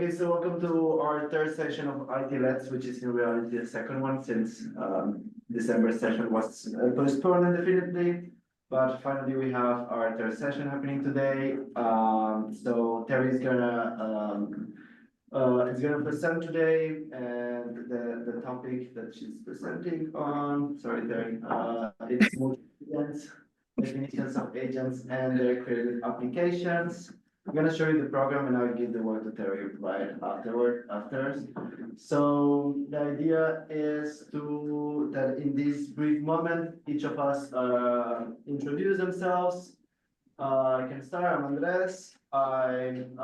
Okay, so welcome to our third session of ITI-LETS, which is in reality the second one since December session was postponed indefinitely. But finally, we have our third session happening today. So Terhi is gonna present today, and the topic that she's presenting on. Sorry, Terhi. It's multi-agents, definitions of agents, and their created applications. I'm gonna show you the program and I'll give the word to Terhi right after. So the idea is that in this brief moment, each of us introduce themselves. I can start. I'm Andrés. I'm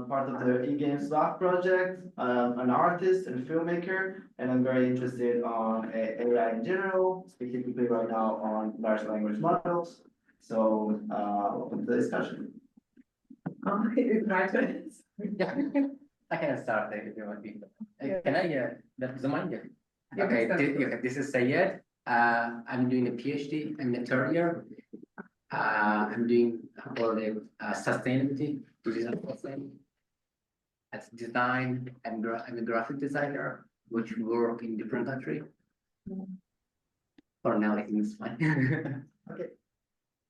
part of the eGames Lab project. I'm an artist and filmmaker, and I'm very interested on AI in general, specifically right now on large language models. So welcome to the discussion. It's my turn. Yeah, I can start if you want me. Can I? That's the mind. You Okay, can start. this is Sayed. I'm doing a PhD. I'm a third year. I'm doing for the sustainability, as design. I'm a graphic designer, which work in different country. For now, I think it's fine. Okay.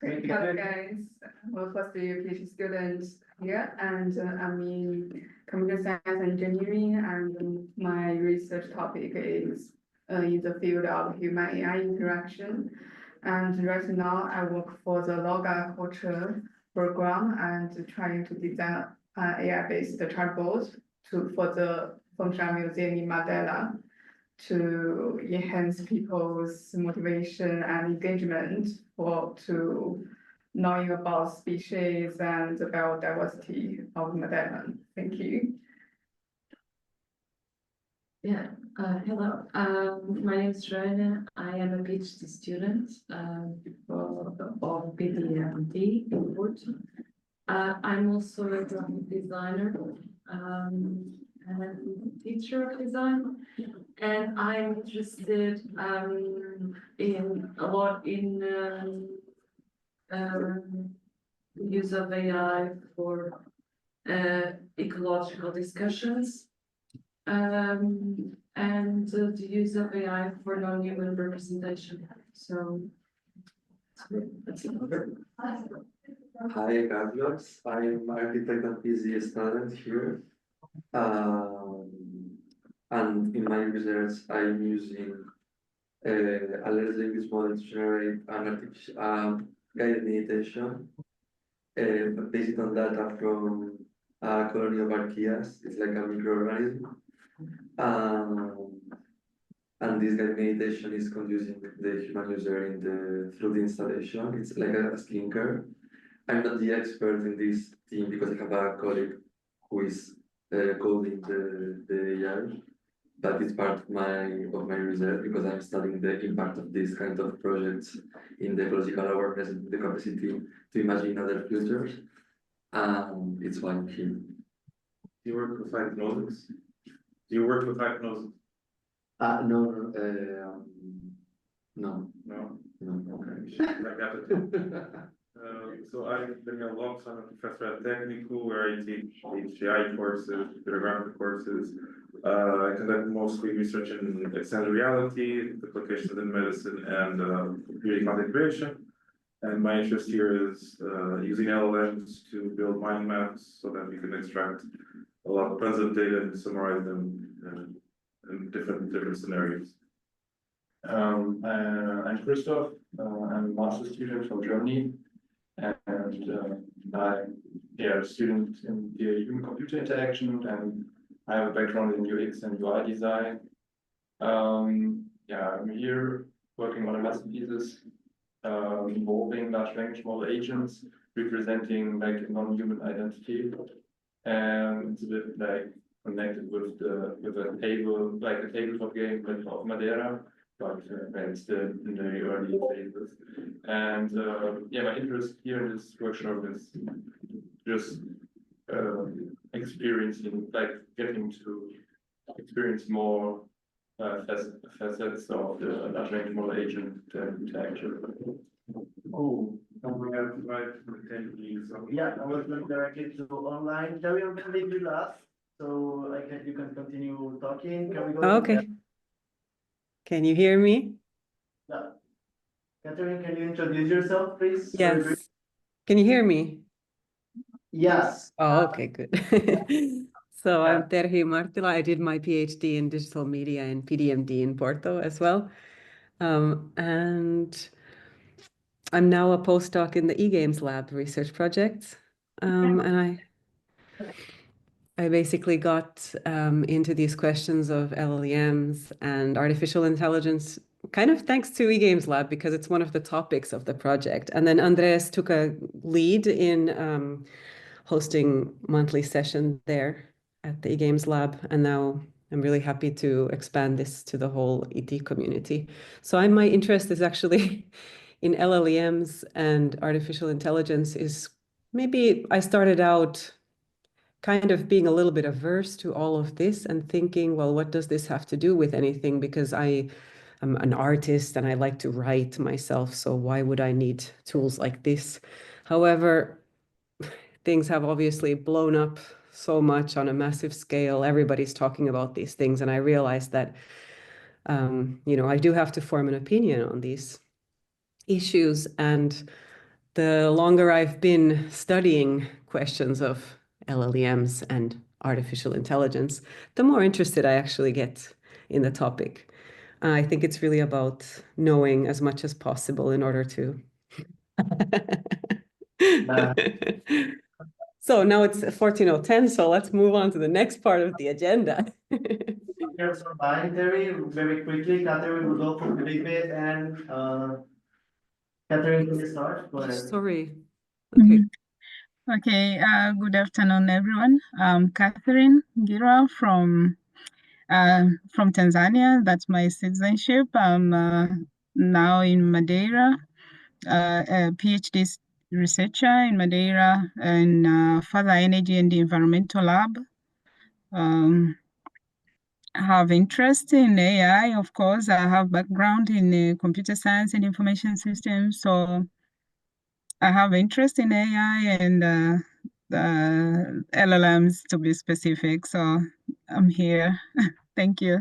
Hello guys, well, first year PhD student here, and I'm in computer science engineering, and my research topic is in the field of human AI interaction. And right now I work for the Loga culture program and trying to design AI-based chatbot for the functional museum in Moderator to enhance people's motivation and engagement to knowing about species and the biodiversity of Moderator. Thank you. Yeah, hello. My name is Joanna. I am a PhD student of PhD in Porto. I'm also a graphic designer and teacher of design, and I'm interested in a lot in use of AI for ecological discussions. And the use of AI for non-human representation. So that's it. Hi, Carlos. I'm architect and PhD student here. And in my research, I'm using a large language model to generate an artificial guided meditation based on data from a colony of archaeas. It's like a microorganism. And this guided meditation is conducing the human user through the installation. It's like a slinker. I'm not the expert in this team because I have a colleague who is coding the AI, but it's part of my research because I'm studying the impact of this kind of projects in the ecological awareness and the capacity to imagine other futures. It's why I'm here. Do you work with hypnosis? Do you work with hypnosis? No. Okay. I got it. So I've been a long time a professor at Technical, where I teach HCI courses, photographic courses. I conduct mostly research in extended reality, applications in medicine, and computing content creation. And my interest here is using LLMs to build mind maps so that we can extract a lot of tons of data and summarize them in different scenarios. I'm Christoph. I'm a master's student from Germany, and I'm a student in the human-computer interaction, and I have a background in UX and UI design. I'm here working on a master thesis involving large language model agents representing like a non-human identity, and it's a bit like connected with a table, like a tabletop game of Madeira, but it's still in the early phases. And my interest here in this workshop is just experiencing, like getting to experience more facets of the large language model agent interaction. Oh, we have right. Yeah, I was going directly to online. Terhi, I'm gonna leave you last. so you can continue talking. Can we go? Okay. Can you hear me? Yeah. Catherine, can you introduce yourself, please? Yes. Can you hear me? Yes. Oh, okay, good. So Yeah. I'm Terhi Marttila. I did my PhD in digital media and PDMD in Porto as well. And I'm now a postdoc in the eGames Lab research project. And I basically got into these questions of LLMs and artificial intelligence kind of thanks to eGames Lab because it's one of the topics of the project. And then Andrés took a lead in hosting monthly session there at the eGames Lab. And now I'm really happy to expand this to the whole ET community. So my interest is actually in LLMs and artificial intelligence is maybe I started out kind of being a little bit averse to all of this and thinking, well, what does this have to do with anything? Because I'm an artist and I like to write myself, so why would I need tools like this? However, things have obviously blown up so much on a massive scale. Everybody's talking about these things, and I realized that I do have to form an opinion on these issues. And the longer I've been studying questions of LLMs and artificial intelligence, the more interested I actually get in the topic. I think it's really about knowing as much as possible in order to. So now it's 14:10, so let's move on to the next part of the agenda. Here's our line, Terry, very quickly. Catherine will go for Felipe and Catherine, can you start? Go ahead. Sorry. Okay. Okay, good afternoon, everyone. I'm Catherine Gira from Tanzania. That's my citizenship. I'm now in Madeira, a PhD researcher in Madeira and further energy and environmental lab. I have interest in AI, of course. I have background in computer science and information systems, so I have interest in AI and the LLMs to be specific. So I'm here. Thank you.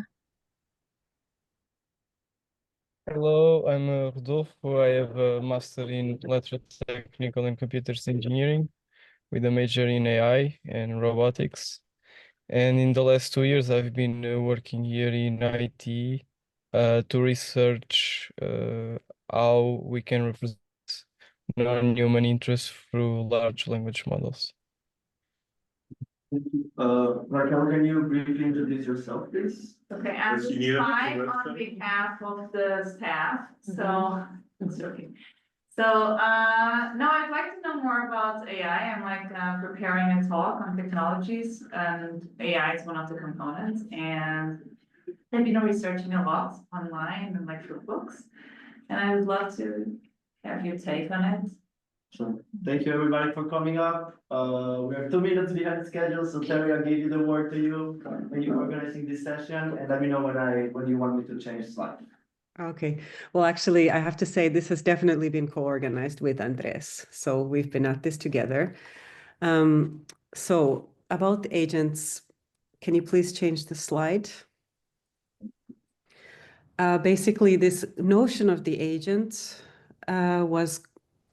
Hello, I'm Rodolfo. I have a master in electrotechnical and computers engineering with a major in AI and robotics. And in the last 2 years, I've been working here in IT to research how we can represent non-human interests through large language models. Raquel, can you briefly introduce yourself, please? Okay, I'm Yes, you need a Singh on question? behalf of the staff, so, it's okay. So, no, I'd like to know more about AI. I'm like preparing a talk on technologies and AI is one of the components. And I've been researching a lot online and like through books. And I would love to have your take on it. So thank you everybody for coming up. We are 2 minutes behind schedule, so Terry, I'll give you the word to you when you're organizing this session, and let me know when you want me to change slide. Okay. Well, actually, I have to say this has definitely been co-organized with Andrés. So we've been at this together. So about the agents, can you please change the slide? Basically, this notion of the agent was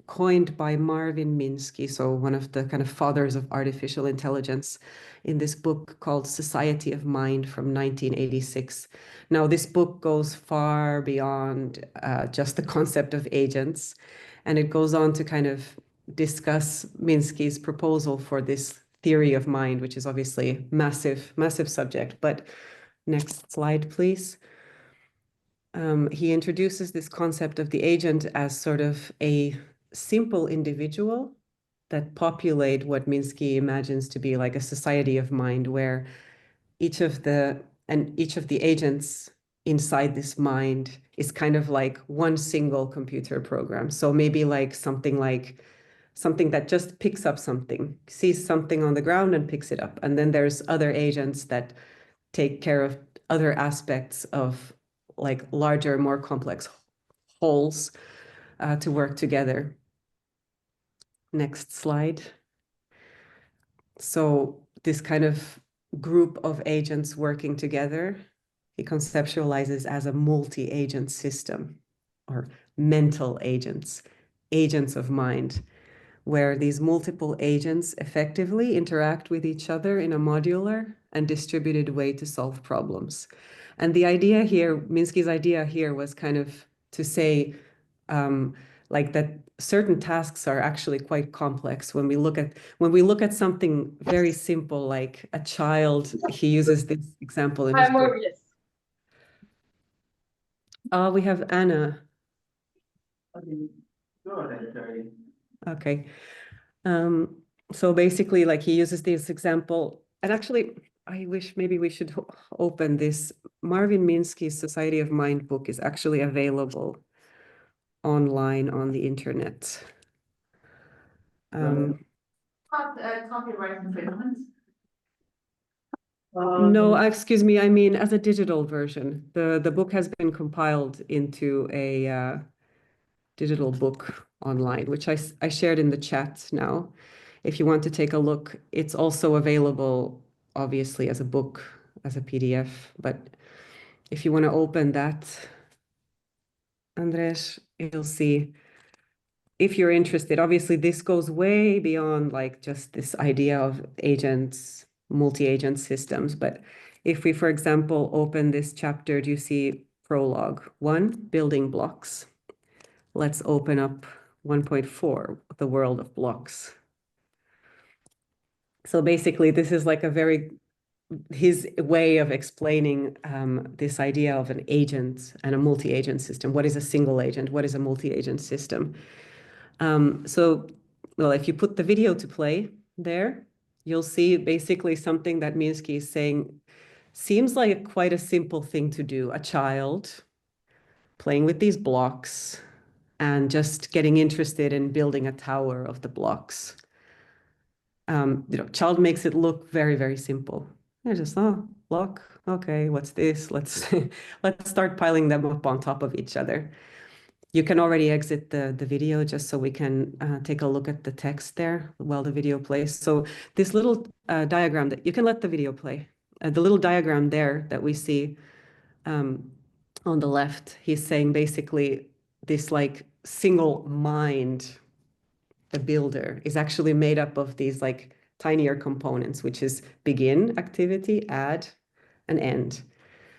coined by Marvin Minksy, so one of the kind of fathers of artificial intelligence, in this book called Society of Mind from 1986. Now, this book goes far beyond just the concept of agents, and it goes on to kind of discuss Minsky's proposal for this theory of mind, which is obviously massive, massive subject. But next slide, please. He introduces this concept of the agent as sort of a simple individual that populate what Minsky imagines to be like a society of mind, where each of the agents inside this mind is kind of like one single computer program. So maybe like something that just picks up something, sees something on the ground and picks it up. And then there's other agents that take care of other aspects of like larger, more complex wholes to work together. Next slide. So this kind of group of agents working together, he conceptualizes as a multi-agent system, or mental agents, agents of mind, where these multiple agents effectively interact with each other in a modular and distributed way to solve problems. And the idea here, Minsky's idea here was kind of to say, like that certain tasks are actually quite complex. When we look at something very simple, like a child, he uses this example in his book. We have Anna. Okay, go ahead, Terhi. Okay. So basically, like he uses this example, and actually, I wish maybe we should open this. Marvin Minsky's Society of Mind book is actually available online on the internet. Copyright infringement? No, excuse me, I mean as a digital version. The book has been compiled into a digital book online, which I shared in the chat now. If you want to take a look, it's also available, obviously, as a book, as a PDF. But if you want to open that, Andrés, you'll see. If you're interested, obviously, this goes way beyond like just this idea of agents, multi-agent systems. But if we, for example, open this chapter, do you see prologue 1, building blocks? Let's open up 1.4, the world of blocks. So basically, this is like his way of explaining this idea of an agent and a multi-agent system. What is a single agent? What is a multi-agent system? Well, if you put the video to play there, you'll see basically something that Minsky is saying seems like quite a simple thing to do. A child playing with these blocks and just getting interested in building a tower of the blocks. Child makes it look very, very simple. They're just, block, okay, what's this? Let's start piling them up on top of each other. You can already exit the video just so we can take a look at the text there while the video plays. So this little diagram that you can let the video play. The little diagram there that we see on the left, he's saying basically this like single mind, the builder, is actually made up of these like tinier components, which is begin activity, add, and end.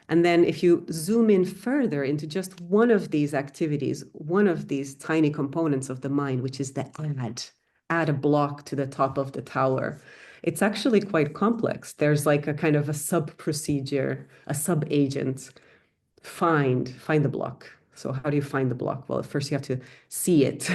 And then if you zoom in further into just one of these activities, one of these tiny components of the mind, which is the add a block to the top of the tower, it's actually quite complex. There's like a kind of a sub procedure, a sub agent. Find the block. So how do you find the block? Well, first you have to see it.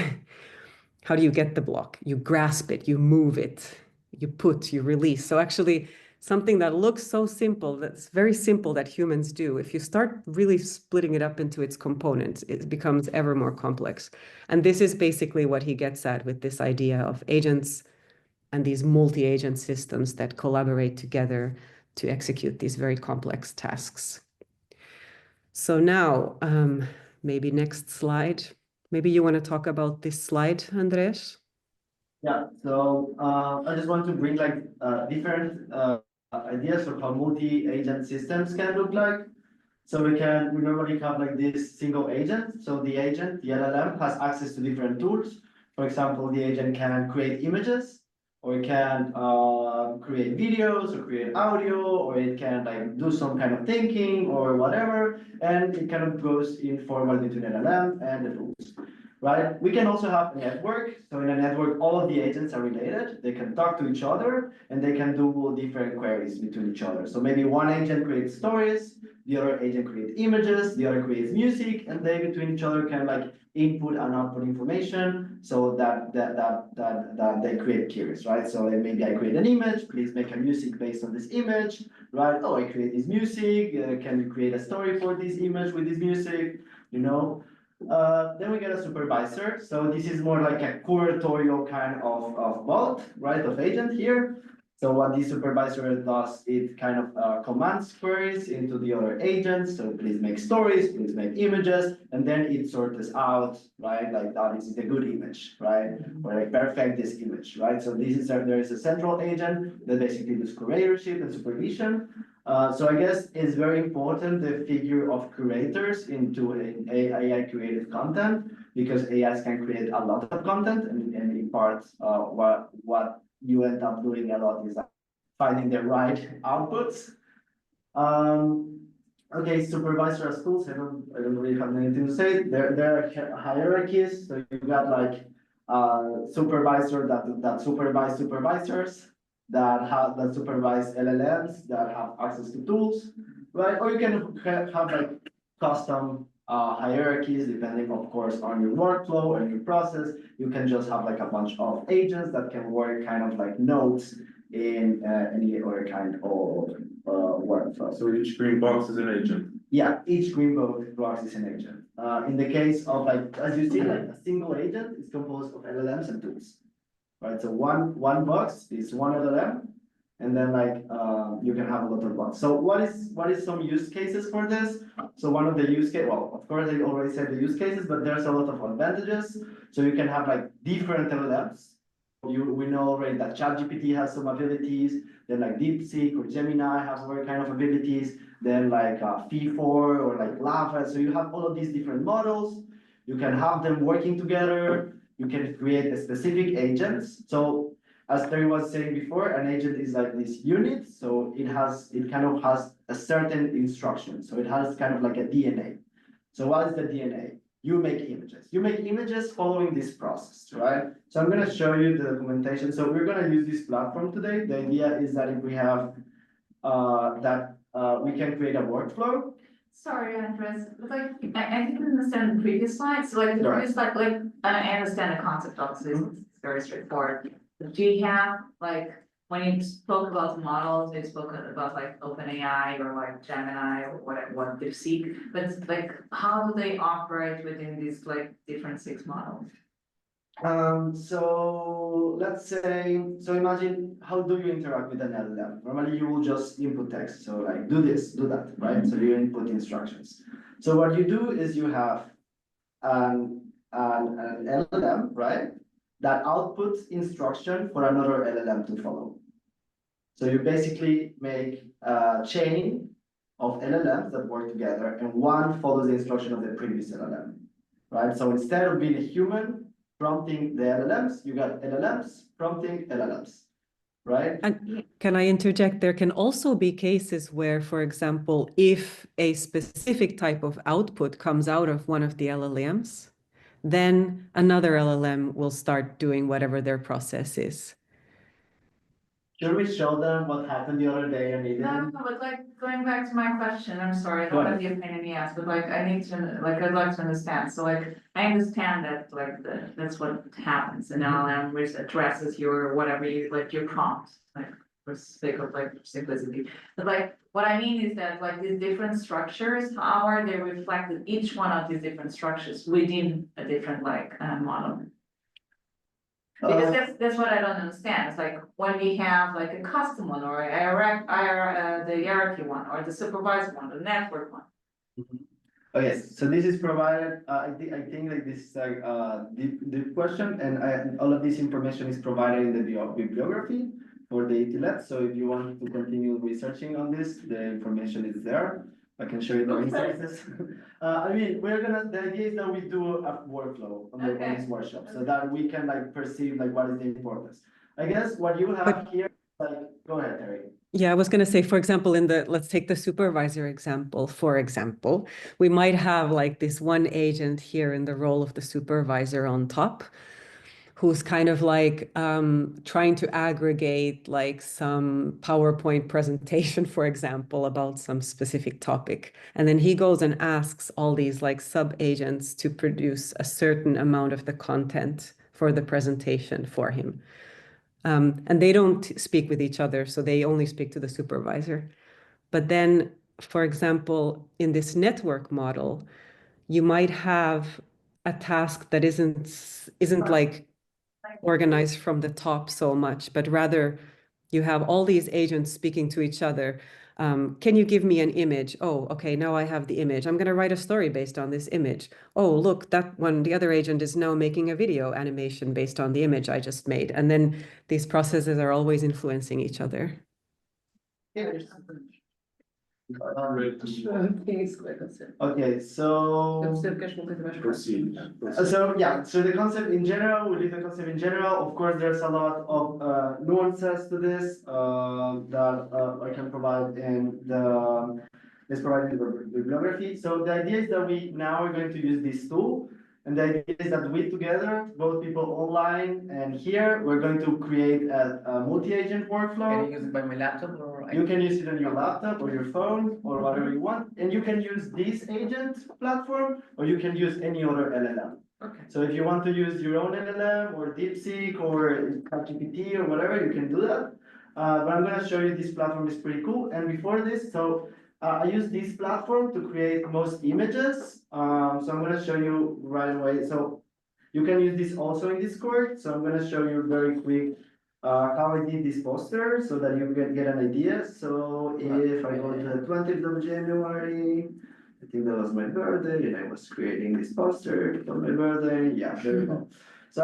How do you get the block? You grasp it, you move it, you release. So actually, something that looks so simple, that's very simple that humans do, if you start really splitting it up into its components, it becomes ever more complex. And this is basically what he gets at with this idea of agents and these multi-agent systems that collaborate together to execute these very complex tasks. So now, maybe next slide. Maybe you want to talk about this slide, Andrés? Yeah, so I just want to bring like different ideas of how multi-agent systems can look like. So we normally have like this single agent. So the agent, the LLM, has access to different tools. For example, the agent can create images, or it can create videos, or create audio, or it can like do some kind of thinking or whatever, and it kind of goes informal between LLM and the tools. Right? We can also have a network. So in a network, all of the agents are related. They can talk to each other and they can do different queries between each other. So maybe one agent creates stories, the other agent creates images, the other creates music, and they between each other can like input and output information so that they create queries, right? So maybe I create an image, please make a music based on this image, right? Oh, I create this music, can you create a story for this image with this music, you know? Then we get a supervisor. So this is more like a curatorial kind of bot, right, of agent here. So what the supervisor does, it kind of commands queries into the other agents. So please make stories, please make images, and then it sorts out, right? Like that is the good image, right? Or like perfect this image, right? So this is there is a central agent that basically does curatorship and supervision. So I guess it's very important the figure of curators into an AI created content, because AIs can create a lot of content, and in part, what you end up doing a lot is finding the right outputs. Okay, supervisor as tools, I don't really have anything to say. There are hierarchies, so you got like supervisor that supervise supervisors, that supervise LLMs, that have access to tools, right? Or you can have like custom hierarchies depending, of course, on your workflow and your process. You can just have like a bunch of agents that can work kind of like nodes in any other kind of workflow. So each green box is an agent. Yeah, each green box is an agent. In the case of like, as you see, like a single agent is composed of LLMs and tools, right? So one box is one LLM, and then like you can have a lot of bots. So what is some use cases for this? So one of the use case, well, of course I already said the use cases, but there's a lot of advantages. So you can have like different LLMs. We know already that ChatGPT has some abilities, then like DeepSeek or Gemini have other kind of abilities, then like Phi4 or like Lava. So you have all of these different models. You can have them working together. You can create a specific agents. So as Terhi was saying before, an agent is like this unit. So it kind of has a certain instruction. So it has kind of like a DNA. So what is the DNA? You make images. You make images following this process, right? So I'm going to show you the documentation. So we're going to use this platform today. The idea is that if we have we can create a workflow. Sorry, Andres, but like, I didn't understand the previous slide, so like, the previous slide, like, I understand the concept, obviously, it's very straightforward. But do you have, like, when you spoke about the models, you spoke about like OpenAI or like Gemini or what DeepSeek, but like, how do they operate within these like different 6 models? So let's say, so imagine, how do you interact with an LLM? Normally you will just input text. So like, do this, do that, right? So you input instructions. So what you do is you have an LLM, right? That outputs instruction for another LLM to follow. So you basically make a chain of LLMs that work together, and one follows the instruction of the previous LLM, right? So instead of being a human prompting the LLMs, you got LLMs prompting LLMs, right? And can I interject? There can also be cases where, for example, if a specific type of output comes out of one of the LLMs, then another LLM will start doing whatever their process is. Should we show them what happened the other day and No, but like, going back to my question, I'm sorry, I don't want to be a pain in the ass, but like, I need to, like, I'd like to understand, so like, I understand that, like, that's what happens, and LLM which addresses your, whatever you, like, your prompt, like, for sake of, like, simplicity. But like, what I mean is that, like, these different structures, how are they reflected, each one of these different structures within a different, like, model? Because that's what I don't understand. It's like when we have like a custom one or the hierarchy one or the supervised one, the network one. Okay, so this is provided. I think like this is like deep question, and all of this information is provided in the bibliography for the ITI-LETS. So if you want to continue researching on this, the information is there. I can show you the resources. I mean, the idea is that we do a workflow on this workshop so that we can like perceive like what is the importance. I guess what you have here, like, go ahead, Terhi. Yeah, I was going to say, for example, let's take the supervisor example. For example, we might have like this one agent here in the role of the supervisor on top, who's kind of like trying to aggregate like some PowerPoint presentation, for example, about some specific topic. And then he goes and asks all these like sub-agents to produce a certain amount of the content for the presentation for him. And they don't speak with each other, so they only speak to the supervisor. But then, for example, in this network model, you might have a task that isn't like organized from the top so much, but rather you have all these agents speaking to each other. Can you give me an image? Oh, okay, now I have the image. I'm going to write a story based on this image. Oh, look, that one, the other agent is now making a video animation based on the image I just made. And then these processes are always influencing each other. Okay, so yeah, so the concept in general, we leave the concept in general. Of course, there's a lot of nuances to this that I can provide in the let's provide in the bibliography. So the idea is that we now are going to use this tool. And the idea is that we together, both people online and here, we're going to create a multi-agent workflow. Can I use it by my laptop or? You can use it on your laptop or your phone or whatever you want. And you can use this agent platform or you can use any other LLM. Okay. So if you want to use your own LLM or DeepSeek or ChatGPT or whatever, you can do that. But I'm going to show you this platform is pretty cool. And before this, I use this platform to create most images. So I'm going to show you right away. So you can use this also in Discord. So I'm going to show you very quick how I did this poster so that you can get an idea. So if I go to the 20th of January, I think that was my birthday and I was creating this poster for my birthday. Yeah, there we go. So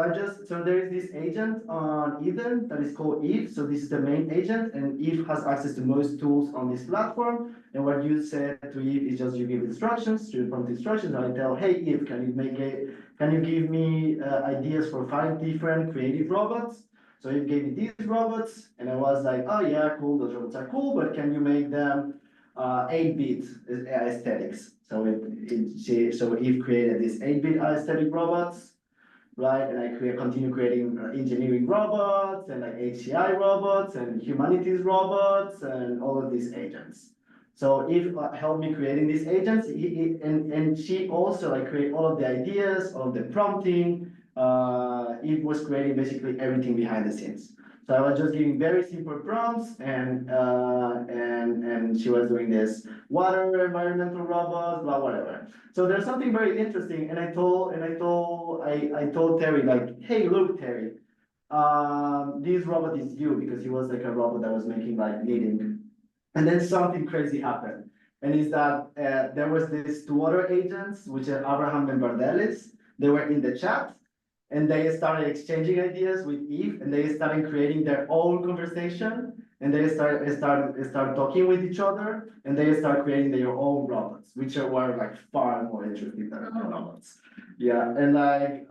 there is this agent on Eden that is called Eve. So this is the main agent and Eve has access to most tools on this platform. And what you said to Eve is just you give instructions, to prompt instructions. And I tell, hey, Eve, can you give me ideas for 5 different creative robots? So Eve gave me these robots and I was like, oh yeah, cool, those robots are cool, but can you make them 8-bit aesthetics? So Eve created these 8-bit aesthetic robots. Right, and I continue creating engineering robots and like HCI robots and humanities robots and all of these agents. So Eve helped me creating these agents, and she also like create all of the ideas, all of the prompting. Eve was creating basically everything behind the scenes. So I was just giving very simple prompts, and she was doing this water environmental robots, blah whatever. So there's something very interesting, and I told Terhi like, hey, look, Terhi, this robot is you, because he was like a robot that was making like knitting, and then something crazy happened, and is that there was these 2 other agents, which are Abraham and Bardelis. They were in the chat. And they started exchanging ideas with Eve, and they started creating their own conversation, and they started talking with each other, and they started creating their own robots, which were like far more interesting than the robots. Yeah, and like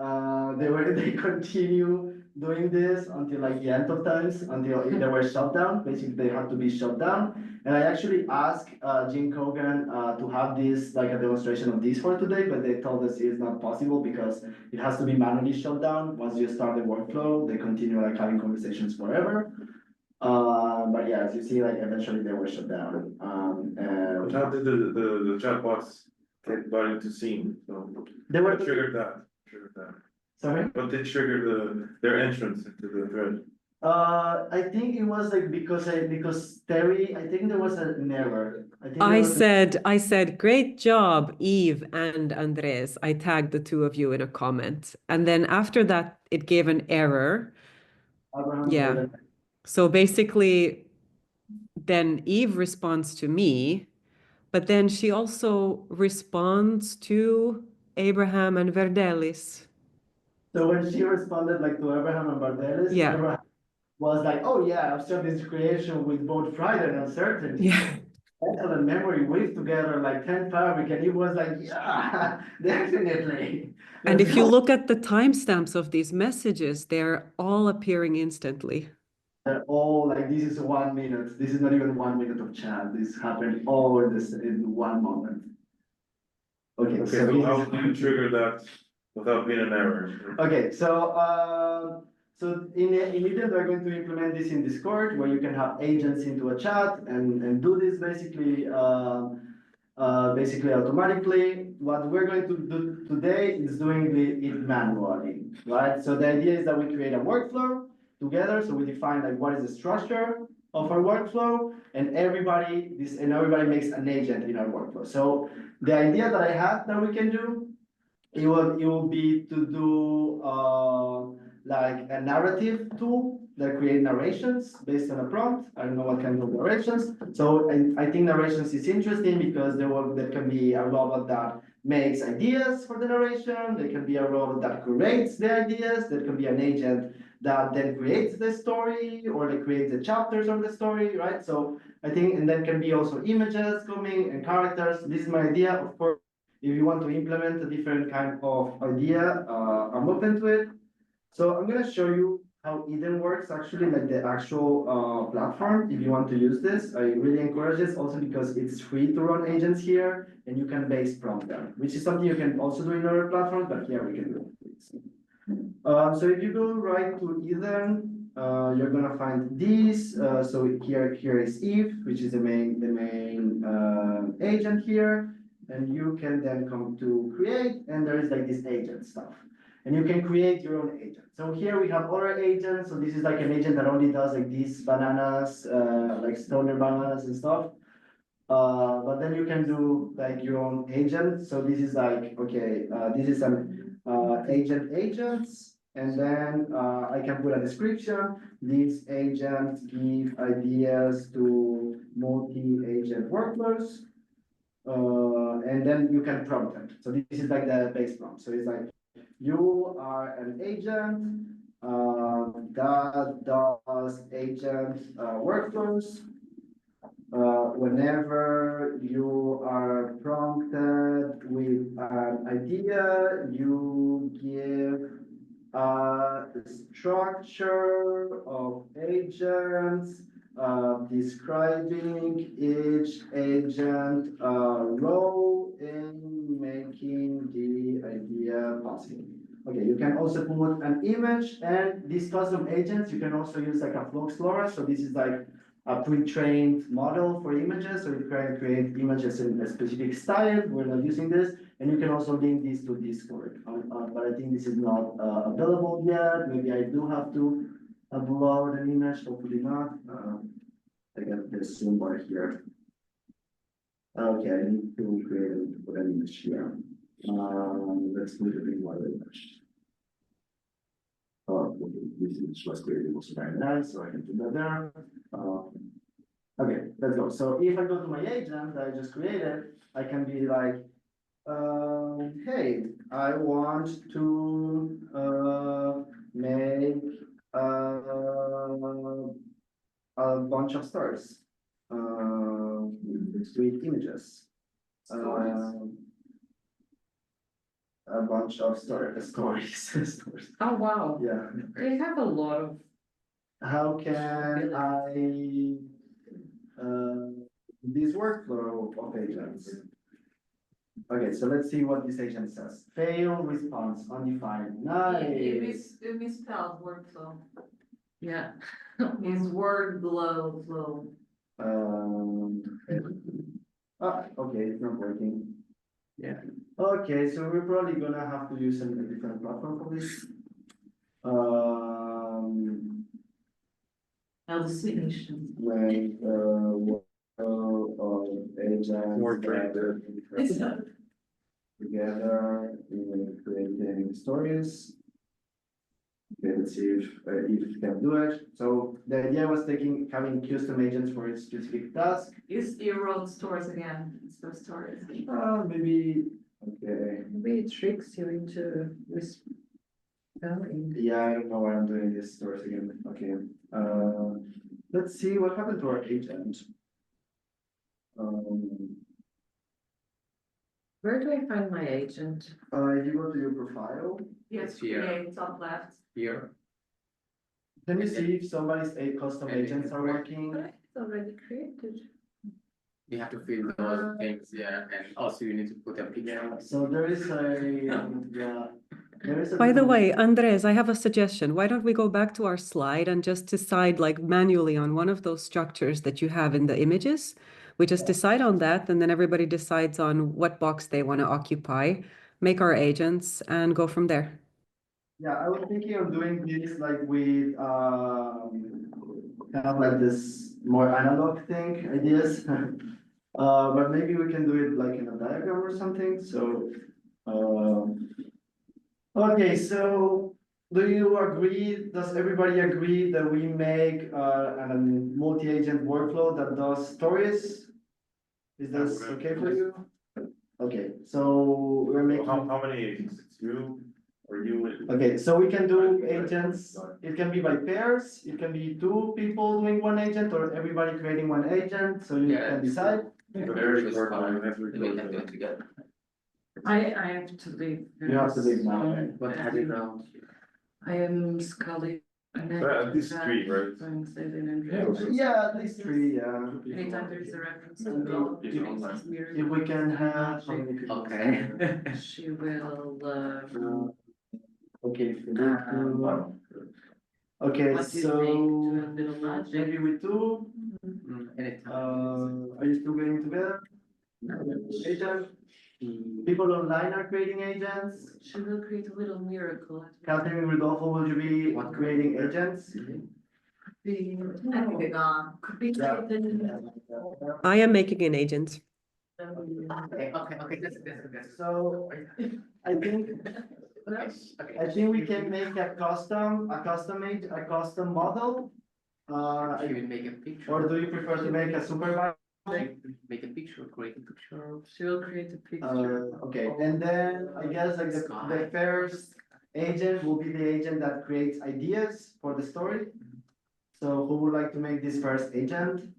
they continue doing this until like the end of times, until they were shut down. Basically, they had to be shut down. And I actually asked Jim Kogan to have this like a demonstration of this for today, but they told us it's not possible because it has to be manually shut down. Once you start the workflow, they continue like having conversations forever. But yeah, as you see, like eventually they were shut down. But how did the chatbots get brought into Singh? So They were what triggered that? Sorry? What did trigger their entrance into the thread? I think it was like because Terhi, I think there was an error. I said, great job, Eve and Andres. I tagged the 2 of you in a comment. And then after that, it gave an error. Yeah. So basically, then Eve responds to me, but then she also responds to Abraham and Verdelis. So when she responded like to Abraham and Bardelis, Yeah. Abraham was like, oh yeah, I've started this creation with both pride and uncertainty. Yeah. Mental and memory weave together like 10 fabric, and he was like, yeah, definitely. And if you look at the timestamps of these messages, they're all appearing instantly. They're all like, this is 1 minute. This is not even 1 minute of chat. This happened all in 1 moment. Okay, So how do you trigger that without being an error? Okay, so in Eden, they're going to implement this in Discord, where you can have agents into a chat and do this basically automatically. What we're going to do today is doing it manually, right? So the idea is that we create a workflow together. So we define like what is the structure of our workflow, and everybody makes an agent in our workflow. So the idea that I had that we can do, it will be to do like a narrative tool. that create narrations based on a prompt. I don't know what kind of narrations. So I think narrations is interesting because there can be a robot that makes ideas for the narration. There can be a robot that curates the ideas. There can be an agent that then creates the story or they create the chapters of the story, right? So I think, and then can be also images coming and characters. This is my idea. Of course, if you want to implement a different kind of idea, I'm open to it. So I'm gonna show you how Eden works actually, like the actual platform. If you want to use this, I really encourage this also because it's free to run agents here and you can base prompt them, which is something you can also do in other platforms, but here we can do it. So if you go right to Eden, you're gonna find these. So here is Eve, which is the main agent here, and you can then come to create, and there is like this agent stuff, and you can create your own agent. So here we have other agents. So this is like an agent that only does like these bananas, like stoner bananas and stuff. But then you can do like your own agent. So this is like, okay, this is an agents, and then I can put a description. These agents give ideas to multi-agent workflows, and then you can prompt them. So this is like the base prompt. So it's like, you are an agent that does agent workflows. Whenever you are prompted with an idea, you give a structure of agents describing each agent role in making the idea possible. Okay, you can also put an image, and these custom agents, you can also use like a flow explorer. So this is like a pre-trained model for images, so you can create images in a specific style. We're not using this, and you can also link this to Discord. But I think this is not available yet. Maybe I do have to upload an image, hopefully not. I got this Zoom bar here. Okay, I need to create an image here. Let's put it in one image. Oh, this image was created, was very nice, so I can put that there. Okay, let's go. So if I go to my agent that I just created, I can be like, hey, I want to make a bunch of stars with images. A bunch of stories. Stories. Oh, wow. Yeah. They have a lot of. How can I this workflow of agents? Okay, so let's see what this agent says. Fail response undefined. Nice. You misspelled workflow. Yeah. It's word flow. Okay, it's not working. Yeah. Okay, so we're probably gonna have to use a different platform for this. Hallucination. When agents More branded. together in creating stories. Okay, let's see if it can do it. So the idea was having custom agents for a specific task. You wrote stories again. It's those stories. Maybe, okay. Maybe it tricks you into spelling. Yeah, I don't know why I'm doing this stories again. Okay. Let's see what happened to our agent. Where do I find my agent? If you go to your profile, Yes, Here. create top left. Here, can you see if somebody's custom agents are working? But it's already created. you have to fill those things, yeah, and also you need to put a picture. So there is a By the way, Andres, I have a suggestion. Why don't we go back to our slide and just decide like manually on one of those structures that you have in the images? We just decide on that, and then everybody decides on what box they want to occupy, make our agents, and go from there. Yeah, I was thinking of doing this like with kind of like this more analog thing, ideas. But maybe we can do it like in a diagram or something. So okay, so Do you agree, does everybody agree that we make a multi-agent workflow that does stories? Is this okay for you? Okay, so we're making. How many agents? It's you or you? Okay, so we can do agents, it can be by pairs, it can be two people doing one agent or everybody creating one agent, so you can decide. Very short one, We can do it together. I have to leave. You have to leave now, So, right? What have you now? I am Scully. At least three, right? Yeah, at least three, yeah. Anytime there is a reference to God, If we can have. how many people? Okay. she will, Okay. Okay, what do you so think? Do a little magic? maybe with two, Anytime. are you still getting together? Agent, people online are creating agents. She will create a little miracle. Catherine Rodolfo, will you be creating agents? I think they're gone. Could be. I am making an agent. Okay, that's. So I think, I think we can make a custom model. She will make a picture. Or do you prefer to make a supervisor? Make a picture, create a picture. She will create a picture. Okay, and then I guess like the first agent will be the agent that creates ideas for the story. So who would like to make this first agent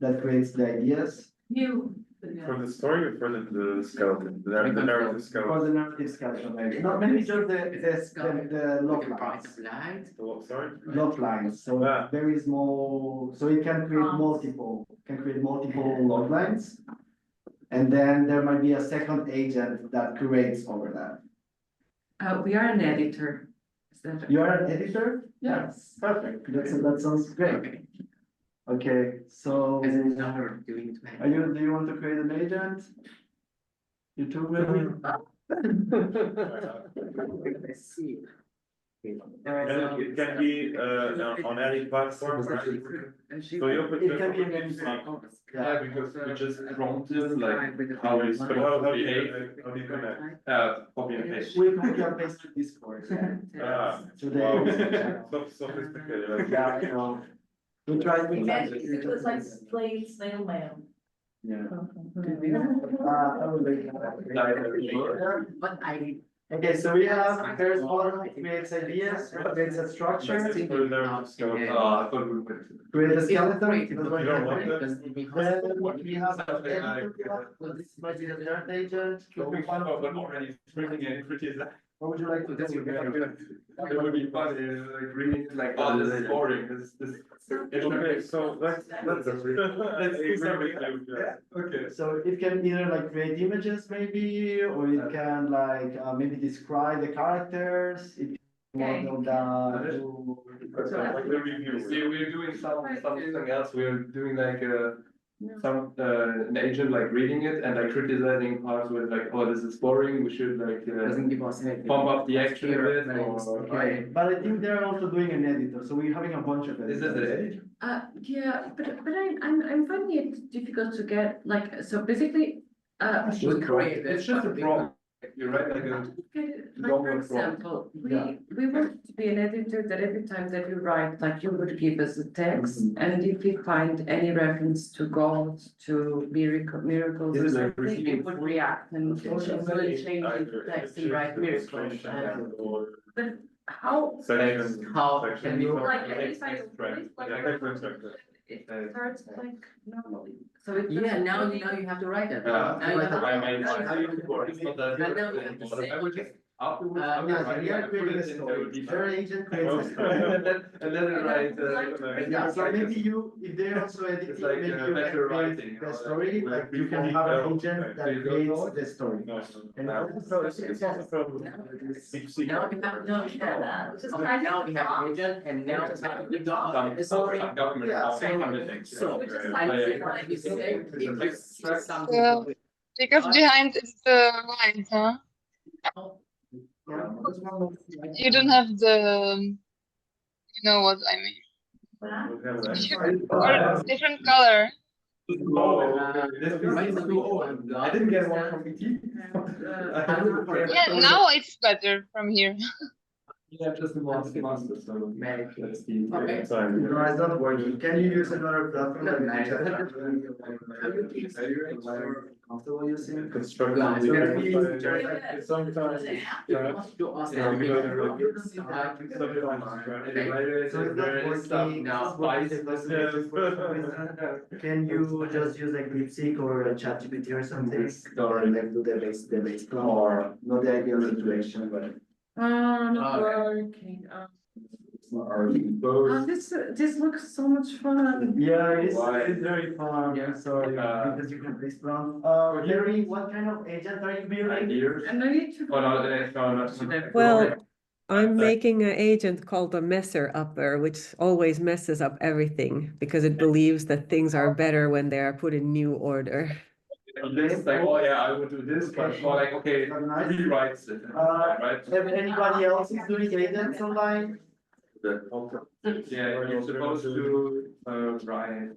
that creates the ideas? You. For the story or for the skeleton, the narrative For skeleton? the narrative skeleton, maybe. No, maybe just the We log can provide lines. some light. The what, sorry? Log lines, so Ah. very small, so it can create multiple log lines. And then there might be a second agent that creates over that. We are an editor. Is that? You are an editor? Yes. Perfect, that sounds great. Okay, so As an another doing it. do you want to create an agent? You too, maybe? Let's see. And it can be on any platform. So you open. It can be in any platform. Yeah, because we just prompted like how is But how do you connect? copy and paste. We copy and paste to Discord, yeah. Ah, Today. wow. So sophisticated. Yeah, I know. We try to. It was like plain snail mail. Yeah. I would like that. But I. Okay, so we have first model creates ideas, creates a structure, That's it for the narrative skeleton. I thought we would. create a skeleton. You don't want that? Then we have an editor, this might be the third agent. Already printing and pretty. What would you like to do? It would be funny, like reading it like, oh, this is boring, this. Okay, so let's do something. Okay. So it can either like create images maybe, or it can like maybe describe the characters. It can model Like the review. See, we're doing something else, we're doing like an agent like reading it and like criticizing parts with like, oh, this is boring, we should like Doesn't give us anything. pump up the action a bit, Okay, but I think they're also doing an editor, so we're having a bunch of Is editors. this the editor? Yeah, but I'm finding it difficult to get, like, so basically, We create. It's just a prompt, you write like a. like, for example, we want to be an editor that every time that you write, like, you would give us a text, and if we find any reference to God, to miracles Is or it like something, we receiving would food? react and Okay. really change the text and write miracles. But how, Sections. How Section. can we? like, Next, every time, next, right. like, Yeah, it starts like normally, so it. Yeah, doesn't now really- you have to write it. Yeah. Now you have to. I mean, how you report, it's not that. And now you have to say, I would just, afterwards, Uh, I'm Yeah, just so we writing, are I put creating a it into story. the Their agent creates a story. And then I write, Yeah, so maybe you, if they're also editing, It's like, maybe you better can writing, create you the know, story, like like you can before have an you agent go. that creates the story. No, And so it's also from. now we have, no, now we have agent and now we got the story. some government. Yeah, So, like you say, if you see something. Because behind is the lines, huh? You don't have the, you know what I mean. Or different color. I didn't get one from ET. Yeah, now it's better from here. Yeah, just the master, so let's see. Okay. Sorry. No, it's not working. Can you use another platform? Like comfortable using? Construction. Sometimes. Can you just use like DeepSeek or ChatGPT or something? Or like do the base prompt? Or not the ideal situation, but. Not working. This looks so much fun. Yeah, it's very fun. Yeah. Sorry, because you can base prompt. Terhi, what kind of agent are you building? And I need to. Oh, no. Well, I'm making an agent called a messer upper, which always messes up everything because it believes that things are better when they are put in new order. This like, oh yeah, I would do this, but more like, okay, rewrites it, right? If anybody else is doing agents online? Yeah, you're supposed to, write.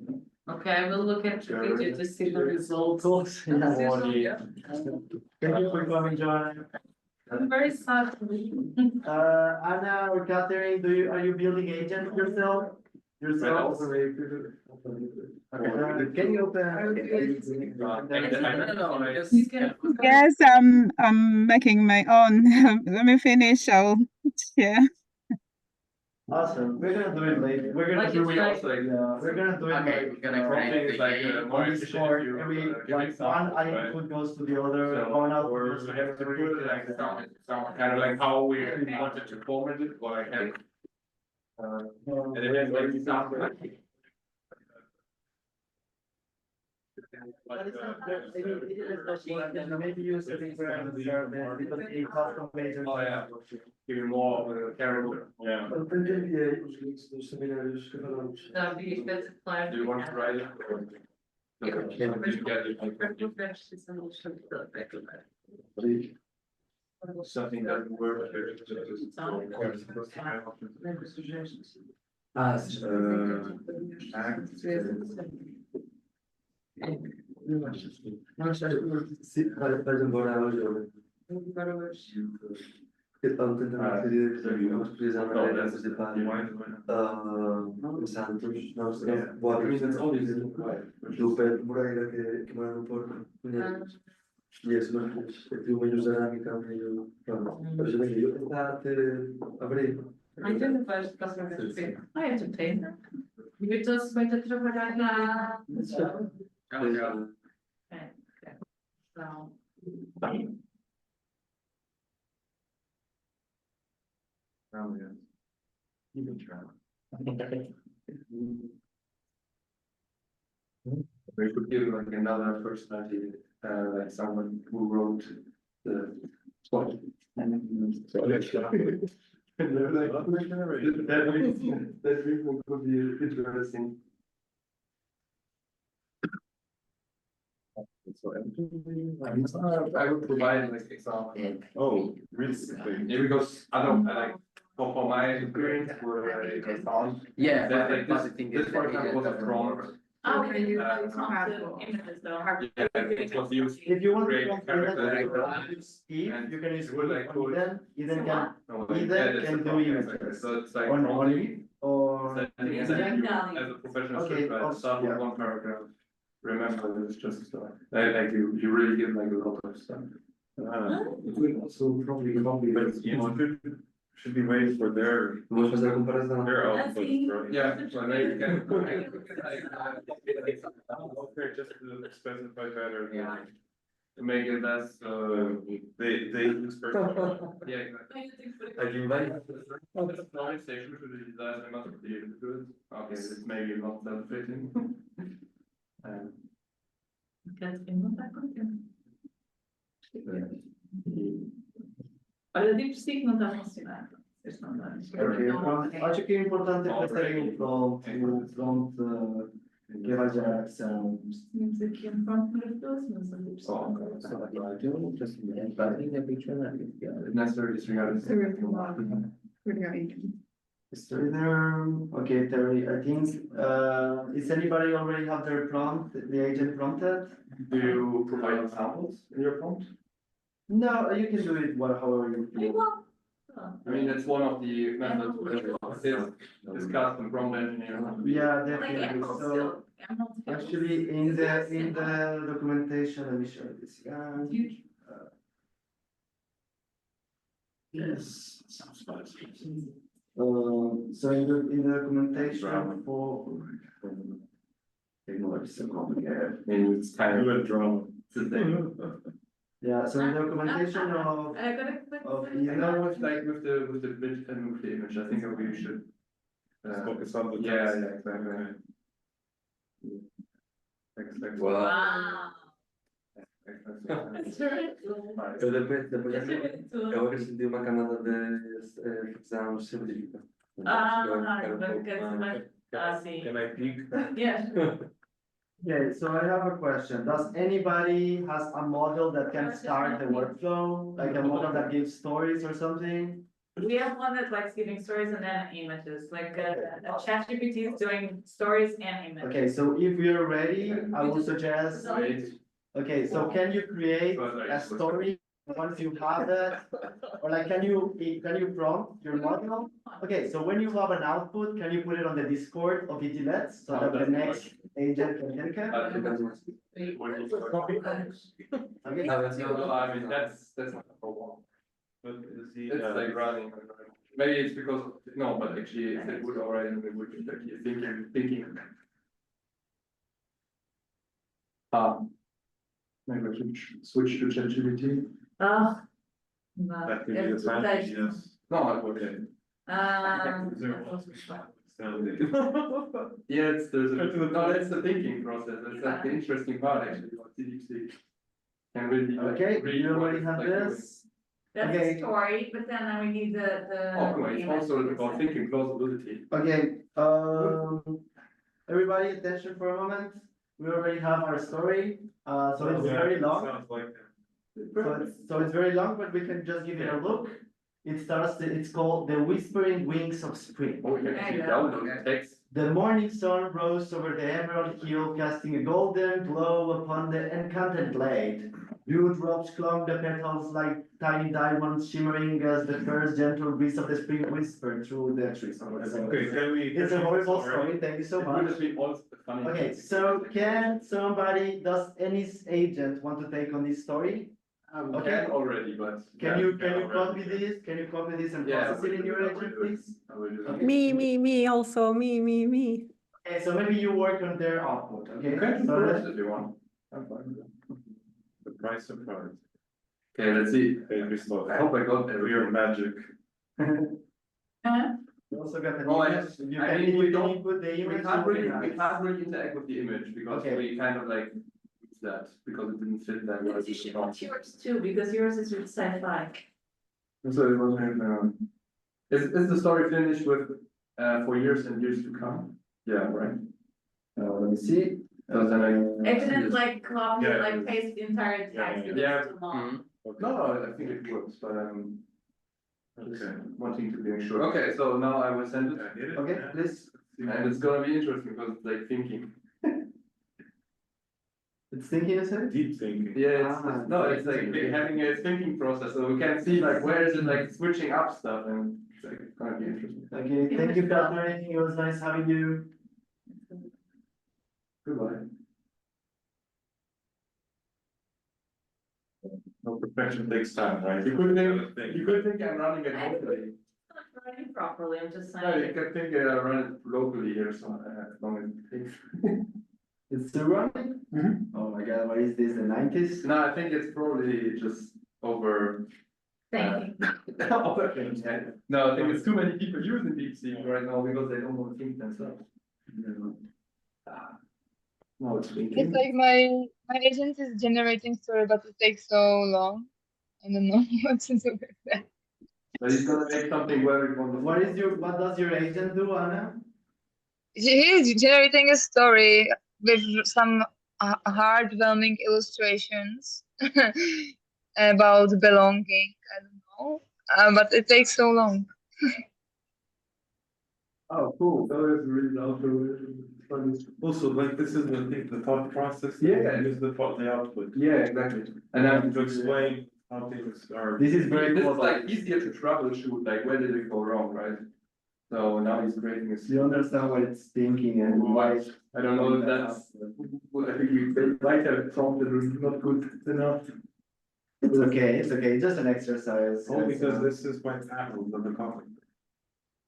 Okay, I will look at the video to see the results. Yeah. Thank you for coming, John. I'm very sad. Anna or Catherine, are you building agent yourself? Yourself? Can you Yes, I'm making my own. Let me finish. I'll share. Awesome. We're gonna do it later. We're gonna do it. We're gonna do it. Okay, we're gonna create the game. more On efficient Discord, view of every the like example, one right? input goes to the other. So, Going out. or we have to put it like some kind of like how we wanted to format it, or like have. And it has like example. Maybe use something for the server because it costs from major. Oh, yeah. Even more of a character, yeah. That'd be better plan. Do you want to write it? Or? Yeah. Did you get it? Something doesn't work. Sì, per embora hoje. Eu estava tentando fazer uma exposição na área de Santos, nós boa do Pedro Moreira, que mora no Porto, conheces? E esse nós tive uma user então meio pronto. Eu tentar abrir. Ainda não vais próxima vez ver. É tu tem, né? E eu estou sempre a trabalhar na. É. Então. Oh, yeah. You can try. We could give like another personality, like someone who wrote the spot. That people could be interesting. I would provide like example. Oh, really? Yeah, because I don't, like, for my experience, where I found. Yeah, that like but the thing is this for that example was a agent prompt. Okay, you Uh, can prompt images though. Yeah, it was used If you to want to create prompt character. Eve, you can use would like code. Eden can No, Eden yeah, that's can the do problem. images. So it's like on prompting, or setting Yeah. as a Yeah. as a professional Okay, scriptwriter, start with yeah. one paragraph. Remember that it's just a story. Like you really give like a lot of stuff. So probably But you should be waiting for their vamos fazer a comparação. output, right? Yeah, so maybe you can. Okay, just to specify better. Yeah. To make it less, They use person. yeah, exactly. Like in Bali. Knowledge they usually design they must be able to do it. Okay, this may be not that fitting. Olha, DeepSeek não está funcionando. Vocês não dão. Ok, acho que é importante fazer um prompt que vai gerar ação. Tínhamos aqui um prompt maravilhoso, mas a Necessary disregard. Is there? Okay, Terry, I think, is anybody already have their prompt, the agent prompted? Do you provide examples in your prompt? No, you can do it however you feel. I mean, that's one of the methods that is discussed in prompt engineering. Yeah, Like definitely. emerald So still. Emerald still. actually, in the documentation, let me show this. Yes. Sounds fun. So in the documentation for ignore it's so complicated. And it's kind You of a drama. Yeah, so in the documentation I gotta click. of I know with like with the bit and with the image, I think we should. Focus on the Yeah, text. yeah, exactly. Thanks. Wow. Wow. Eu depois recebi uma camada de ficção científica. See. Can I peek? Yeah. Okay, so I have a question. Does anybody has a model that can start the workflow? Like a model that gives stories or something? We have one that likes giving stories and then images, like a ChatGPT is doing stories and images. Okay, so if we are ready, I will suggest, okay, so can you create a story once you have that? Or like, can you prompt your model? Okay, so when you have an output, can you put it on the Discord of ITI-LETS so that the next agent can take it? Okay. I mean, that's not a problem. But is he, It's like running. Maybe it's because, no, but actually if it would already, we would be like thinking. Maybe we should switch to ChatGPT. Oh. No. that could be the It's time, like, yes. No, it would. Yeah, there's no, that's the thinking process. That's like the interesting part actually. What DeepSeek can really. Okay, you already have this. That's Okay. a story, but then we need the. Oh, come on, it's also about thinking plausibility. Okay, everybody attention for a moment. We already have our story, so it's very long. Sounds like So it's very long, but we can just give it a look. It's called The Whispering Wings of Spring. Or we can actually download text. The morning sun rose over the emerald hill, casting a golden glow upon the enchanted glade. Dewdrops clung the petals like tiny diamonds, shimmering as the first gentle breeze of the spring whispered through the trees. Okay, can we? It's a horrible story, thank you so much. Okay, so does any agent want to take on this story? We can already, but. Can you copy this? Can you copy this and Yeah, process it in your agent, please? I will do that. Okay. Me, also, me. Okay, so maybe you work on their output, okay? You can So do let's- first if you want. I'm fine with that. The price of cards. Okay, let's see. Hey, Christoph. I hope I got We are magic. You also got the Oh, image. You I can mean, we you can don't- input the We image. can't you really, can we add. can't really interact with the image because Okay. we kind of like use that because it didn't fit that well. You should want yours too, because yours is with sci-fi. So it wasn't, is the story finished with, for years and years to come? Yeah, right? Let me see. Then I didn't like copy, Yeah, like it was- paste the entire text, it Yeah. was too long. No, I think it works, but just Okay. wanting to be sure. Okay, so now I will send it. I get it. Okay, yeah. please. And it's gonna be interesting because it's like thinking. It's thinking, you said? Deep thinking. Yeah, Ah, no, it's like having a thinking process, so we can see like where is it like switching up stuff and it's like gonna be interesting. Okay, thank you, Catherine. It was nice having you. Goodbye. No, perfection takes time, right? You could think I'm running it locally. It's not writing properly, I'm just No, you saying. could think I run it locally here, so as long as it takes. It's still running? Oh my God, what is this, the 90s? No, I think it's probably just over. Thank you. No, I think it's too many people using DeepSeek right now because they don't want to think themselves. No, it's thinking. It's like my agent is generating story, but it takes so long. I don't know what to do with that. But he's gonna make something very wonderful. What does your agent do, Anna? He is generating a story with some heartwarming illustrations about belonging. I don't know, but it takes so long. Oh, cool. That is really also, like, this is the thing, the thought process. Yeah. Use the output. Yeah, exactly. And then To explain how things are. This is very This cool. is like easier to troubleshoot, like where did it go wrong, right? So now he's creating a. You understand what it's thinking and why. It's I don't know if that's, well, I think we might have prompted was not good enough. It's okay, it's okay, just an exercise. Oh, Yes, because this is what happens of the conflict.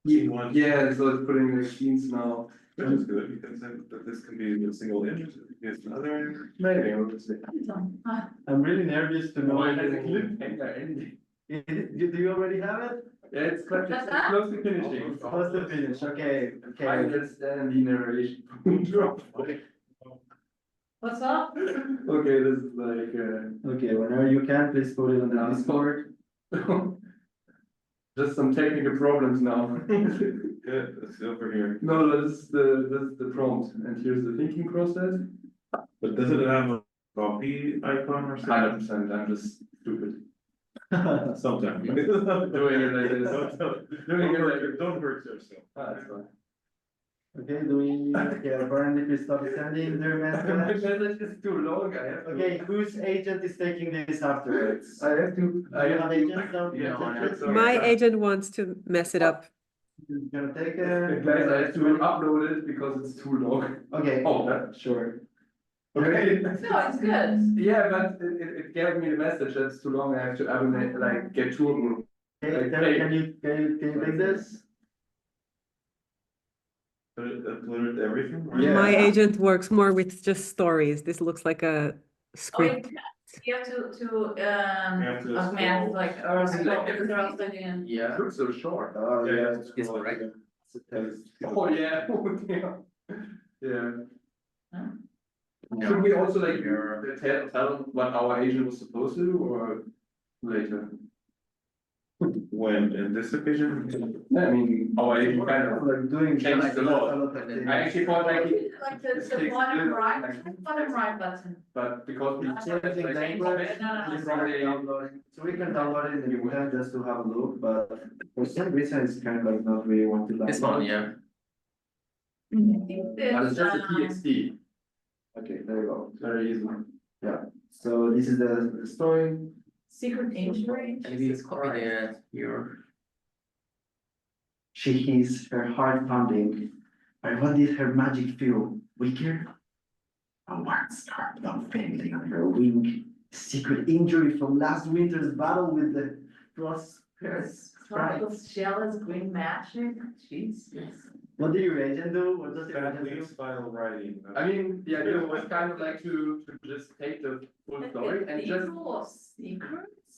Yeah, so it's putting the machines now. Which is good, because then that this can be a single image, it's another. Maybe, we'll see. I'm really nervous to know. Oh, it has a cliffhanger ending. Do you already have it? Yeah, it's close to finishing. Close to finish, okay, I okay. understand the narration. What's up? Okay, this is like, Okay, whenever you can, please put it on the Discord. just some technical problems now. Good, it's over here. No, this is the prompt, and here's the thinking process. But does it have a copy icon or something? 100%, I'm just stupid. Sometimes. Doing it like this. Don't hurt yourself. Ah, that's fine. Okay, do we, okay, apparently we stop sending their My message. message is too long, I have to. Okay, whose agent is taking this afterwards? I have to. Do you have agents now? Yeah, Agents? My agent wants to mess it up. You're gonna take Guys, I have to upload it because it's too long. Okay, Oh, that, sure. okay. No, it's good. Yeah, but it gave me the message that's too long, I have to upload, like, get to a. Okay, Terhi, can you take this? Uploaded everything? right? Yeah. My agent works more with just stories. This looks like a Oh, script. you have to, have to augment, scroll. like, or scroll, or else then you- Yeah, Looks so short. Oh, Yeah, yeah. it's it's correct. Oh, yeah, oh, yeah. Yeah. No. Should we also like tell what our agent was supposed to do or later? When, in this occasion? I mean, our agent kind of. Like doing. Changed the law. lot of things. I actually thought like, Like the bottom right button. but because we. Changing language, No. is already downloading. So we can download it in the web just to have a look, but for some reason it's kind of like not really want to download. This one, yeah. I think But it's just a this, TXT, Okay, there you go. very easy. So this is the story. secret injury. Maybe it's copied it here. She hears her heart pounding. But what did her magic feel? Weaker? A white scar dangling on her wing. Secret injury from last winter's battle with the cross. Tropical shell is green magic, Jesus. What did your agent do? What does your agent Family do? style writing. I mean, the idea was kind of like to just take the full story and just. Secrets?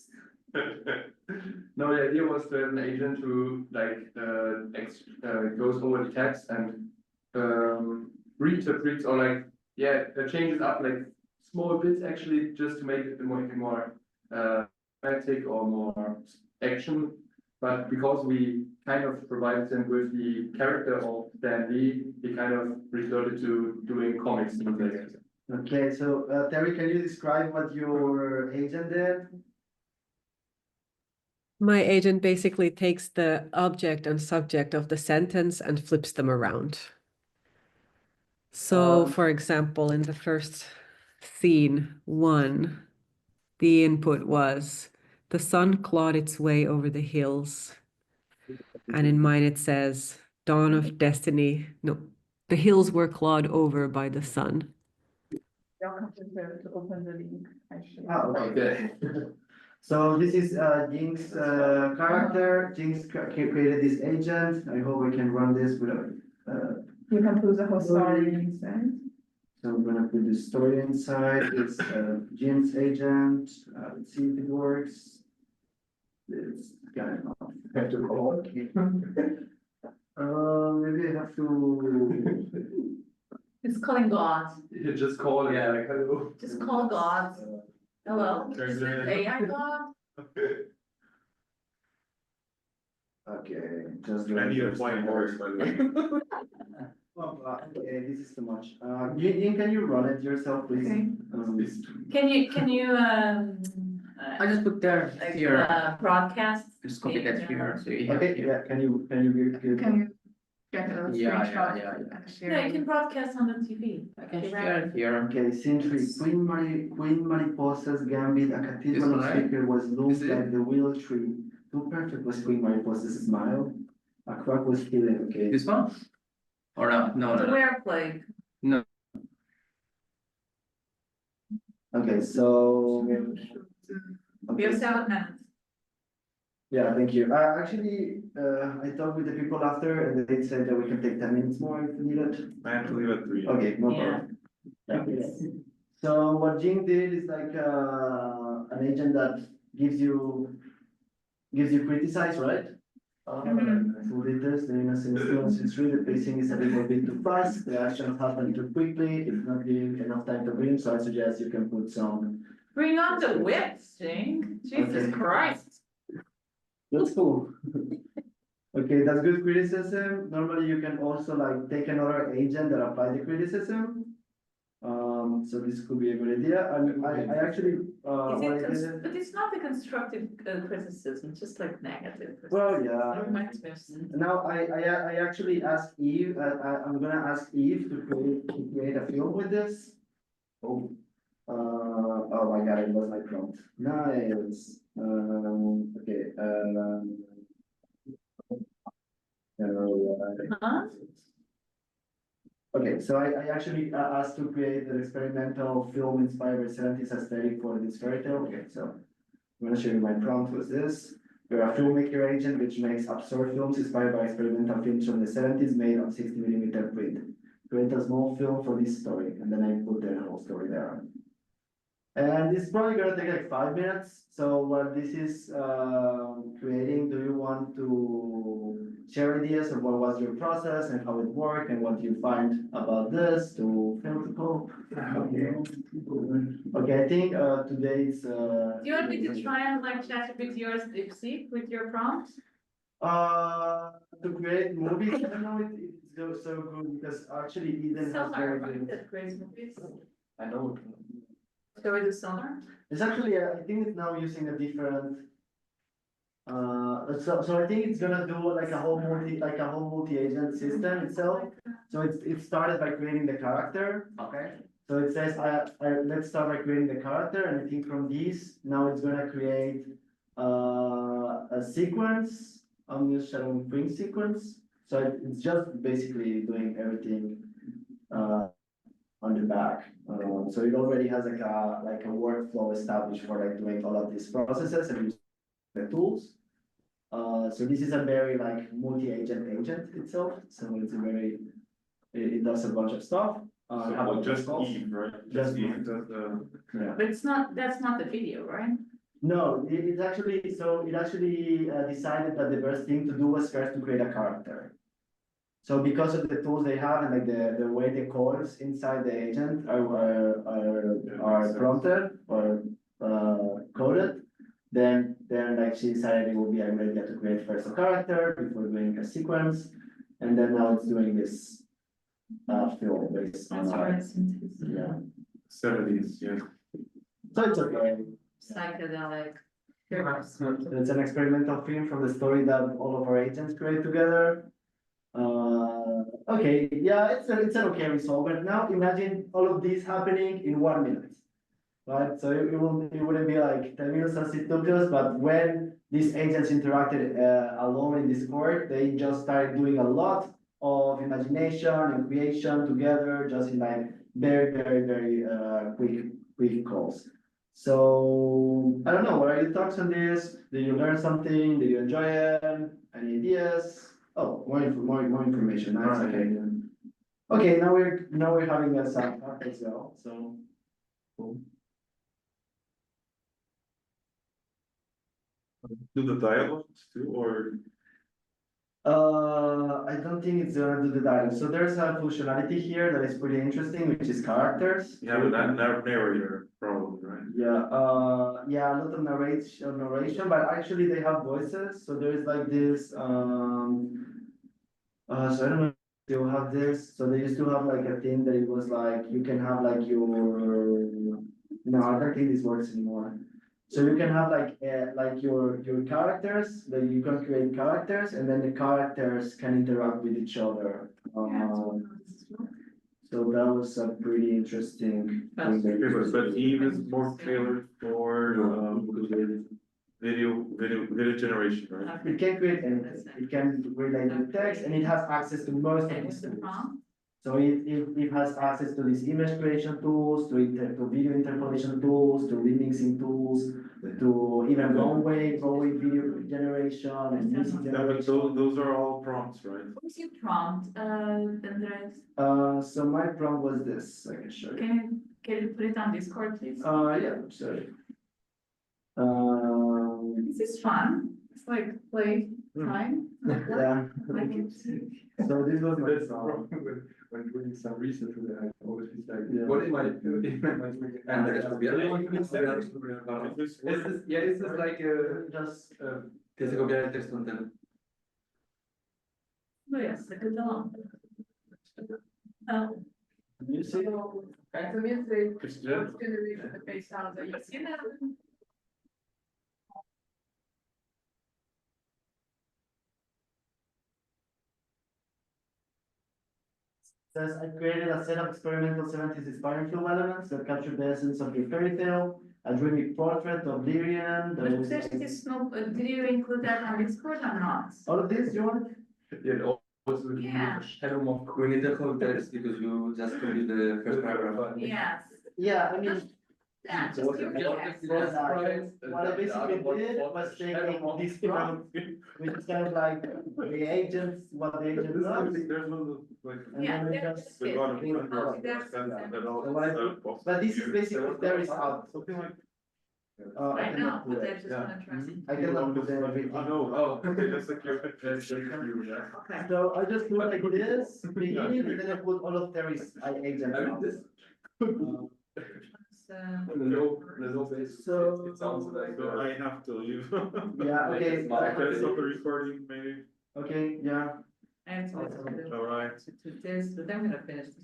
No, the idea was to have an agent who like goes over the text and reinterprets or like changes up like small bits actually just to make it more dramatic or more action. But because we kind of provided them with the character of Dan Lee, he kind of resorted to doing comics and things. Okay, so Terhi, can you describe what your agent did? My agent basically takes the object and subject of the sentence and flips them around. So, for example, in the first scene 1, the input was, the sun clawed its way over the hills. And in mine it says, dawn of destiny. No, the hills were clawed over by the sun. Welcome to open the link, actually. Okay. So this is Jing's character. Jing's created this agent. I hope we can run this without. You can put the whole story inside. So I'm gonna put the story inside. It's Jing's agent. Let's see if it works. It's kind of. Have to call. Maybe I have to. It's calling God, You just call it, like, hello. just call God. Hello, is it AI God? Okay, just. I need a point horse, by the way. Okay, this is too much. Ying, can you run it yourself, please? Okay. Can Can you, I just put there, like, here, broadcast? just copy that here, so you have Okay, here. yeah, can you give? Can you get a Yeah, screenshot. yeah. and share Yeah, you it. can broadcast on the TV. I can share it here. Okay, scene three, Queen Mariposa's gambit, a This cathedral one, of right? speaker was This looked is like it? the willow tree. Too perfect was Queen Mariposa's smile. A crack was hidden, okay. This one? Or no? No, The no, no. where plague. No. Okay, so. We have Okay. 7 minutes. Yeah, thank you. Actually, I talked with the people after and they said that we can take 10 minutes more if needed. I have to leave at 3. Okay, no Yeah. problem. Yeah. So what Jing did is like, an agent that gives you criticize, right? So leaders, the innocent students, it's really the pacing is a little bit too fast, the actions happen too quickly, it's not giving enough time to breathe, so I suggest you can put some. Bring on the whip, Singh. Jesus Okay. Christ. That's cool. Okay, that's good criticism. Normally you can also like take another agent that apply the criticism. So this could be a good idea. And I actually, what I did. But it's not a constructive criticism, it's just like negative. Well, yeah. It reminds me of something. Now, I actually asked Eve, I'm gonna ask Eve to create a film with this. Oh, oh my God, it was my prompt. Nice. Okay, Huh? okay, so I actually asked to create an experimental film inspired by 70s aesthetic for this fairy tale. Okay, so I'm gonna show you my prompt was this. You're a filmmaker agent which makes absurd films inspired by experimental films from the 70s made on 60mm print. Create a small film for this story, and then I put the whole story there. And this is probably gonna take like 5 minutes. So what this is creating, do you want to share ideas of what was your process and how it worked and what you find about this to film the pope? Okay. Okay, I think today's Do you want me to try and like ChatGPT or DeepSeek with your prompts? to create movies, I don't know if it's so good because actually Eden has Sonar, very right? good. That creates movies. I know. Shall we do sonar? It's actually, I think it's now using a different. So I think it's gonna do like a whole multi-agent system itself. So it started by creating the character. Okay. So it says, let's start by creating the character, and I think from these, now it's gonna create a sequence. I'm just showing print sequence. So it's just basically doing everything on the back. So it already has like a workflow established for like doing all of these processes and using the tools. So this is a very like multi-agent itself. So it's a very, it does a bunch of stuff. So just Eve, right? Just Eve does Yeah. But it's not, that's not the video, right? No, it's actually, so it actually decided that the best thing to do was first to create a character. So because of the tools they have and like the way the codes inside the agent are prompted or coded, then like she decided it would be a good idea to create first a character before doing a sequence, and then now it's doing this film based on That's right. yeah. 70s, yeah. So it's okay. Psychedelic. It's an experimental film from the story that all of our agents create together. Okay, yeah, it's an okay result, but now imagine all of this happening in 1 minute. Right, so it wouldn't be like 10 minutes as it took us, but when these agents interacted alone in Discord, they just started doing a lot of imagination and creation together, just in like very quick calls. So I don't know, what are your thoughts on this? Did you learn something? Did you enjoy it? Any ideas? Oh, more information. Nice. Okay. Okay. Now we're having a sound talk as well. So cool. Do the dialogues too, or? I don't think it's gonna do the dialogue. So there's a functionality here that is pretty interesting, which is characters. You have a narrator probably, right? Yeah, yeah, a lot of narration, but actually they have voices. So there's like this, so I don't know if they'll have this. So they used to have like a thing that it was like, you can have like your, no, I don't think this works anymore. So you can have like your characters, like you can create characters and then the characters can interact with each other. So that was a pretty interesting. thing that you could But do. Eve is more tailored for video generation, right? It can create anything, it can relate with text and it has access to most of And these what's the tools. prompt? So it has access to these image creation tools, to video interpolation tools, to remixing tools, to even long wave video generation and music Yeah, but generation. those are all prompts, right? What's your prompt, Andres? So my prompt was this, I can show you. Can you put it on Discord, please? Yeah, sorry. This is fun. It's like play time. Yeah. Like So this was my That's the prompt. problem when doing some research, I always be like, Yeah. what am I doing? And there's copiar. Is this, yeah, is this like a, Just, Tienes que copiar el texto entero. Oh, yes, I could go. music. So music, It's good. generation, the bass sounds, are you seeing that? Says I created a set of experimental 70s inspiring film elements that capture the essence of your fairy tale, a dreamy portrait of Lyrian. that But was- there's this no, did you include that on Discord or not? All of this, you want? yeah, also Yeah. shadow of. We need the whole text because you just copied the first paragraph. Yes. Yeah, I mean, Yeah, just What do if- it. what Yes. if you just surprise what I basically did was taking this prompt, which is kind of like the agents, what the agent does. There's no, like. And Yeah, then we there's just. The God of Yeah. Thunder, There's- that all So what I stuff. do- But this is basically there is out. Something like. I know, cannot do but I it. just Yeah. wanna trust it. I cannot do everything. I know, oh, okay, that's like your, that's you, yeah. Okay. So I just put like this, beginning, and then I put all of Terry's agents. I mean, out. this. So, There's no basis. So- It sounds like. So I have to leave. Yeah, okay, I can stop the recording, maybe. okay, yeah. I have to listen to All right. to this, but then I'm gonna finish this